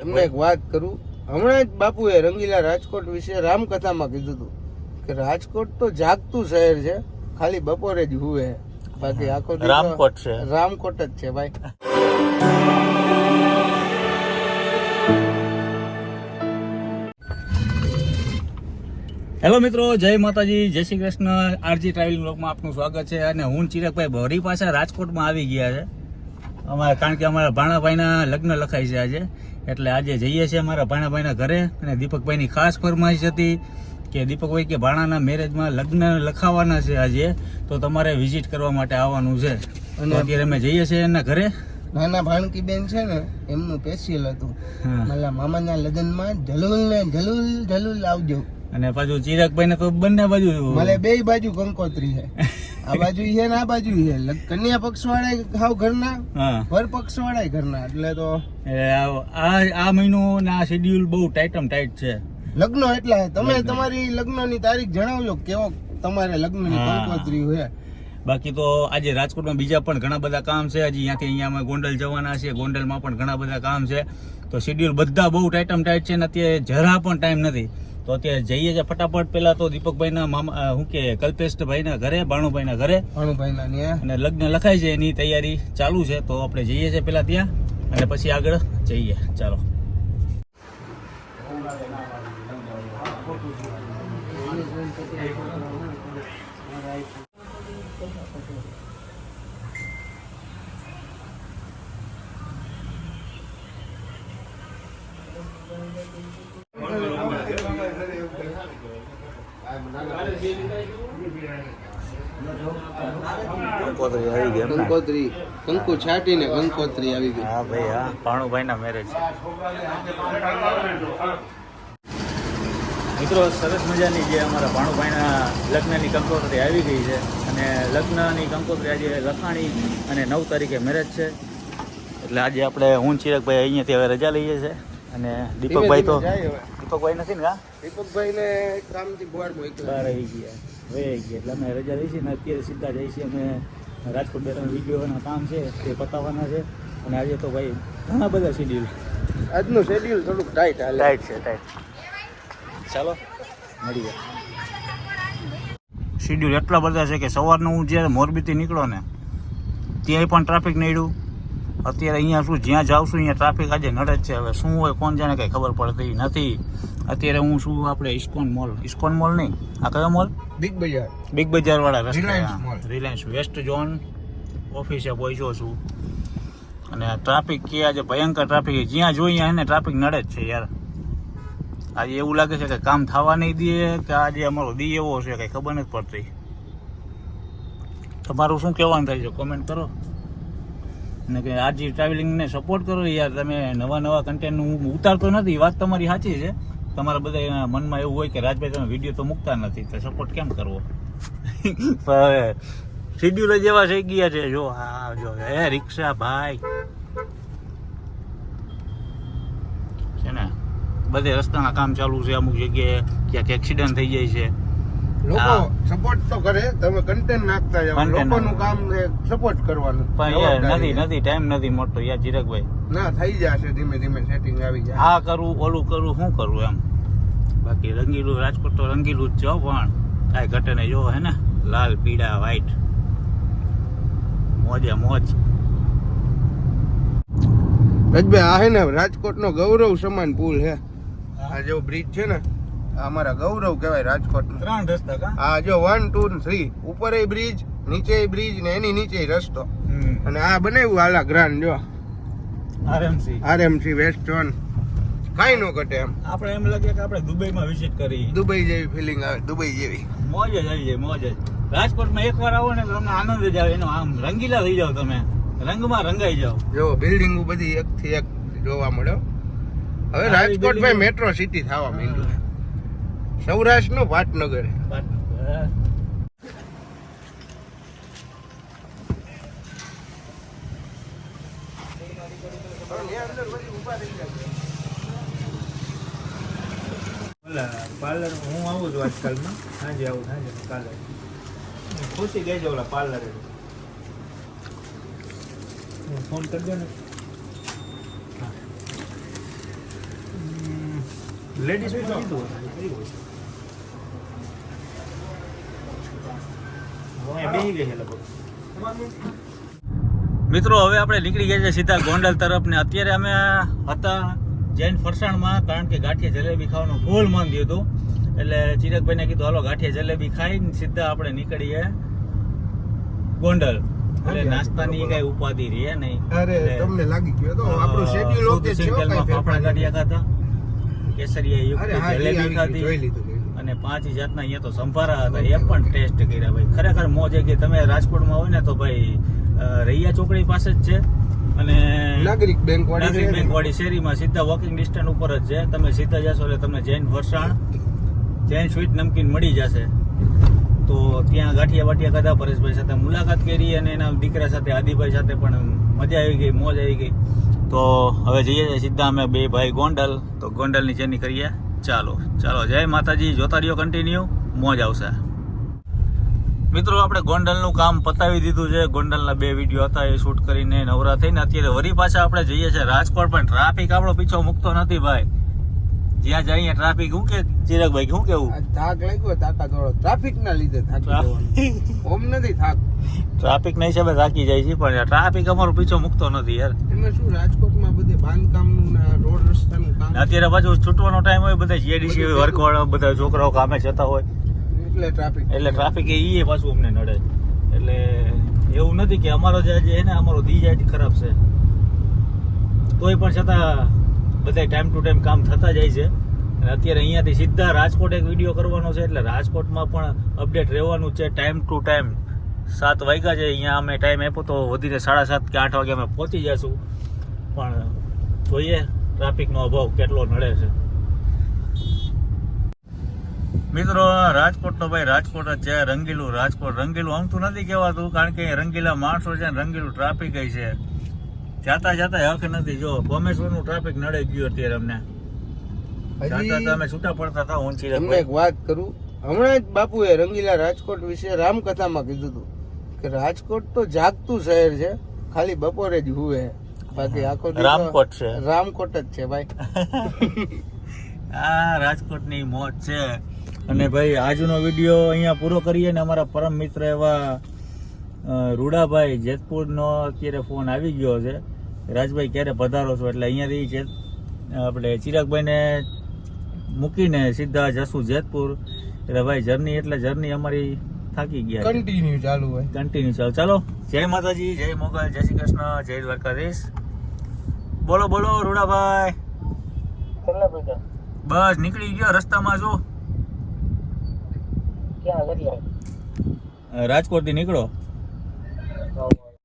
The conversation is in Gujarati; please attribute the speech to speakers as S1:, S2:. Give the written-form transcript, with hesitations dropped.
S1: તમને એક વાત કરું, હમણાં જ બાપુએ રંગીલા રાજકોટ વિશે રામકથામાં કીધું હતું કે રાજકોટ તો જાગતું શહેર છે, ખાલી બપોરે જ હુવે, બાકી આખો દિવસ
S2: રામકોટ છે,
S1: રામકોટ જ છે ભાઈ.
S2: હેલો મિત્રો, જય માતાજી, જય શ્રી કૃષ્ણ. આરજી ટ્રાવેલિંગ બ્લોગમાં આપનું સ્વાગત છે. અને હું ચિરાગભાઈ ભરી પાછા રાજકોટમાં આવી ગયા છે અમારે, કારણ કે અમારા ભાણાભાઈના લગ્ન લખાય છે આજે, એટલે આજે જઈએ છીએ અમારા ભાણાભાઈના ઘરે. અને દીપકભાઈની ખાસ ફરમાઈશ હતી કે દીપકભાઈ કે ભાણાના મેરેજમાં લગ્ન લખાવાના છે આજે, તો તમારે વિઝિટ કરવા માટે આવવાનું છે. અને અત્યારે અમે જઈએ છીએ એના ઘરે.
S1: નાના ભાણકી બેન છે ને, એમનું સ્પેશિયલ હતું, મારા મામાના લગ્નમાં ઝલુલ ને ઝલુલ ઝલુલ આવજો.
S2: અને પાછું ચિરાગભાઈ ને તો બંને બાજુ
S1: મને બે બાજુ કંકોત્રી છે, આ બાજુ છે ને આ બાજુ છે. કન્યા પક્ષ વાળા હાવ ઘરના, વર પક્ષ વાળા ઘરના, એટલે તો
S2: આ મહિનો ને આ શેડ્યુલ બહુ ટાઈટમ ટાઈટ છે.
S1: લગ્ન એટલે તમે તમારી લગ્નની તારીખ જણાવજો, કેવો તમારે લગ્નની કંકોત્રી હોય.
S2: બાકી તો આજે રાજકોટમાં બીજા પણ ઘણા બધા કામ છે. હજી અહીંયાથી અહીંયા અમે ગોંડલ જવાના છે, ગોંડલમાં પણ ઘણા બધા કામ છે. તો શેડ્યુલ બધા બહુ ટાઈટમ ટાઈટ છે ને અત્યારે જરા પણ ટાઈમ નથી. તો અત્યારે જઈએ છે ફટાફટ. પેલા તો દીપકભાઈના મામા શું કે કલ્પેશભાઈના ઘરે, ભાણુભાઈના ઘરે, અને લગ્ન લખાય છે એની તૈયારી ચાલુ છે. તો આપણે જઈએ છીએ પેલા ત્યાં, અને પછી આગળ જઈએ. ચાલો.
S1: કંકોત્રી, કંકુ છાટીને કંકોત્રી આવી ગઈ.
S2: હા ભાઈ, હા, ભાણુભાઈના મેરેજ. મિત્રો, સરસ મજાની જે અમારા ભાણુભાઈના લગ્નની કંકોત્રી આવી ગઈ છે. અને લગ્નની કંકોત્રી આજે લખાણી અને 9 તારીખે મેરેજ છે. એટલે આજે આપણે હું ચિરાગભાઈ અહીંયાથી હવે રજા લઈએ છીએ. અને દીપકભાઈ તો દીપકભાઈ નથી ને,
S1: દીપકભાઈ ને કામથી બહાર
S2: આવી ગયા, એટલે અમે રજા લઈશું ને અત્યારે સીધા જઈશું અમે રાજકોટ. 2-3 વિડીયોના કામ છે તે પતાવવાના છે. અને આજે તો ભાઈ ઘણા બધા શેડ્યુલ,
S1: આજનું શેડ્યુલ થોડુંક ટાઈટ
S2: છે, ટાઈટ. ચાલો મળીએ. શેડ્યુલ એટલા બધા છે કે સવારનું હું જ્યારે મોરબીથી નીકળો ને ત્યાંય પણ ટ્રાફિક નડ્યું. અત્યારે અહીંયા શું જ્યાં જાઉં છું અહીંયા ટ્રાફિક આજે નડે જ છે. હવે શું હોય કોણ જાણે કંઈ ખબર પડતી નથી. અત્યારે હું શું આપણે ઇસ્કોન મોલ નહીં, આ કયો મોલ? બિગ બજાર વાળા રસ્તે, રિલાયન્સ વેસ્ટ ઝોન ઓફિસે પહોંચ્યો છું. અને ટ્રાફિક કે આજે ભયંકર ટ્રાફિક, જ્યાં જોઈએ એને ટ્રાફિક નડે જ છે યાર. આજે એવું લાગે છે કે કામ થવા નહીં દે, કે આજે અમારો દી એવો છે કંઈ ખબર નથી પડતી. તમારું શું કહેવાનું થાય છે કોમેન્ટ કરો. અને કે આરજી ટ્રાવેલિંગને સપોર્ટ કરો યાર. તમે નવા કન્ટેન્ટ હું ઉતારતો નથી, વાત તમારી સાચી છે. તમારા બધા મનમાં એવું હોય કે રાજભાઈ તમે વિડીયો તો મૂકતા નથી, તો સપોર્ટ કેમ કરવો? શેડ્યુલ જ એવા થઈ ગયા છે. જો હા, જો એ રિક્ષા ભાઈ છે ને, બધે રસ્તાના કામ ચાલુ છે. અમુક જગ્યાએ ક્યાંક એક્સિડન્ટ થઈ જાય છે.
S1: લોકો સપોર્ટ તો કરે, તમે કન્ટેન્ટ નાખતા જાવ, લોકોનું કામ સપોર્ટ કરવાનું.
S2: પણ નથી ટાઈમ નથી મળતો યાર ચિરાગભાઈ.
S1: ના, થઈ જશે ધીમે ધીમે, સેટિંગ આવી જાય.
S2: આ કરું ઓલું કરું, શું કરું એમ. બાકી રંગીલું રાજકોટ તો રંગીલું જ છે, પણ કાંઈ ઘટે ને. જો હે ને, લાલ પીળા વ્હાઈટ, મોજે મોજ.
S1: રજભાઈ, આ હે ને રાજકોટનો ગૌરવ સમાન પુલ છે. આ જો બ્રિજ છે ને, અમારા ગૌરવ કહેવાય રાજકોટ.
S2: 3 રસ્તા કા?
S1: હા, જો 1, 2 ને 3, ઉપર બ્રિજ, નીચે બ્રિજ ને એની નીચે રસ્તો. અને આ બનાવ્યું આલા ગ્રાન્ડ, જો આરએમસી વેસ્ટ ઝોન. કાઈ નો ઘટે એમ.
S2: આપણે એમ લાગે કે આપણે દુબઈમાં વિઝિટ કરી,
S1: દુબઈ જેવી ફિલિંગ આવે, દુબઈ જેવી
S2: મોજ જ આવી જાય, મોજ જ. રાજકોટમાં એકવાર આવો ને તો તમને આનંદ જ આવે. એનો આમ રંગીલા થઈ જાવ, તમે રંગમાં રંગાઈ જાવ.
S1: જો બિલ્ડિંગો બધી એક થી એક જોવા મળ્યો. હવે રાજકોટ ભાઈ મેટ્રો સિટી થવા માંડ્યું. સૌરાષ્ટ્ર નું પાટનગર.
S2: પાર્લર હું આવું છું આજકાલમાં, સાંજે કાલે ખુશી ગઈ છે ઓલા પાર્લરે. ફોન કરજો ને.
S3: લેડીઝ માં કીધું બેસી ગઈ છે લગભગ.
S2: મિત્રો હવે આપણે નીકળી ગયા છે સીધા ગોંડલ તરફ ને અત્યારે અમે હતા જૈન ફરસાણમાં, કારણ કે ગાંઠિયા જલેબી ખાવાનું ફૂલ મન થયું હતું. એટલે ચિરાગભાઈને કીધું હાલો ગાંઠિયા જલેબી ખાઈને સીધા આપણે નીકળીએ ગોંડલ. એટલે નાસ્તાની કઈ ઉપાધિ રહે નહીં.
S1: અરે તમને લાગી ગયો તો આપણું શેડ્યુલ ઓકે છે.
S2: ફાફડા ગાંઠિયા ખાધા, કેસરિયા યુક્ત
S1: અરે હા,
S2: જલેબી
S1: જોઈ
S2: ખાધી
S1: લીધું.
S2: અને 5 જાતના અહીંયા તો સંભારા હતા, એ પણ ટેસ્ટ કર્યા ભાઈ. ખરેખર મોજ કે તમે રાજકોટમાં હોય ને તો ભાઈ રૈયા ચોકડી પાસે જ છે અને
S1: નાગરિક બેંક
S2: વાળી શેરીમાં સીધા વોકિંગ ડિસ્ટન્સ ઉપર જ છે. તમે સીધા જશો એટલે તમને જૈન ફરસાણ, જૈન સ્વીટ નમકીન મળી જશે. તો ત્યાં ગાંઠિયા વાટિયા ખાધા, પરેશભાઈ સાથે મુલાકાત કરી અને એના દીકરા સાથે આદિભાઈ સાથે પણ મજા આવી ગઈ, મોજ આવી ગઈ. તો હવે જઈએ છીએ સીધા અમે બે ભાઈ ગોંડલ. તો ગોંડલની જર્ની કરીએ. ચાલો જય માતાજી, જોતા રહ્યો કન્ટિન્યુ, મોજ આવશે. મિત્રો આપણે ગોંડલનું કામ પતાવી દીધું છે. ગોંડલના 2 વિડીયો હતા, એ શૂટ કરીને નવરા થઈને અત્યારે વરી પાછા આપણે જઈએ છીએ રાજકોટ. પણ ટ્રાફિક આપણો પીછો મૂકતો નથી ભાઈ. જ્યાં જઈએ ટ્રાફિક. શું કે ચિરાગભાઈ શું કેવું?
S1: થાક લાગ્યો, તાકાત વાળો ટ્રાફિક ના લીધે ઓમ નથી થાક.
S2: ટ્રાફિક ના હિસાબે થાકી જાય છે, પણ ટ્રાફિક અમારો પીછો મૂકતો નથી યાર.
S1: એમાં શું રાજકોટમાં બધે બાંધકામનું ને રોડ રસ્તાનું કામ,
S2: અત્યારે પાછું છૂટવાનો ટાઈમ હોય, બધા જીએડીસી વર્કવાળા બધા છોકરાઓ કામે જતા હોય
S1: એટલે
S2: ટ્રાફિક એ પાછું અમને નડે. એટલે એવું નથી કે અમારો જે છે ને અમારો દી જાય ખરાબ છે, તોય પણ છતાં બધા ટાઈમ ટુ ટાઈમ કામ થતા જાય છે. અને અત્યારે અહીંયાથી સીધા રાજકોટ એક વિડીયો કરવાનો છે, એટલે રાજકોટમાં પણ અપડેટ રહેવાનું છે ટાઈમ ટુ ટાઈમ. 7 વાગ્યા છે અહીંયા, અમે ટાઈમ આપ્યો તો વધીને 7:30 કે 8 વાગે અમે પહોંચી જઈશું. પણ જોઈએ ટ્રાફિકનો અભાવ કેટલો નડે છે. મિત્રો રાજકોટ તો ભાઈ રાજકોટ જ છે, રંગીલું રાજકોટ. રંગીલું આમતું નથી કહેવાતું, કારણ કે રંગીલા માણસો છે ને રંગીલું ટ્રાફિક છે. જાતા હક નથી. જો ભોમેશ્વરનું ટ્રાફિક નડે ગયું અત્યારે અમને. જાતા અમે છૂટા પડતા હતા. ઊંચી
S1: તમને એક વાત કરું, હમણાં જ બાપુએ રંગીલા રાજકોટ વિશે રામકથામાં કીધું હતું કે રાજકોટ તો જાગતું શહેર છે, ખાલી બપોરે જ હુવે, બાકી આખો દિવસ
S2: રામકોટ છે.
S1: રામકોટ જ છે ભાઈ.
S2: આ રાજકોટની મોજ છે. અને ભાઈ આજનો વિડીયો અહીંયા પૂરો કરીએ ને અમારા પરમ મિત્ર એવા રૂડાભાઈ જેતપુરનો અત્યારે ફોન આવી ગયો છે. રાજભાઈ ક્યારે પધારો છો? એટલે અહીંયાથી આપણે ચિરાગભાઈને મૂકીને સીધા જશું જેતપુર. એટલે ભાઈ જર્ની અમારી થાકી ગયા,
S1: કન્ટિન્યુ ચાલુ હોય.
S2: કન્ટિન્યુ ચાલો. જય માતાજી, જય મોગલ, જય શ્રી કૃષ્ણ, જય દ્વારકાધીશ. બોલો રૂડાભાઈ. બસ નીકળી ગયો રસ્તામાં છો? રાજકોટ થી નીકળો.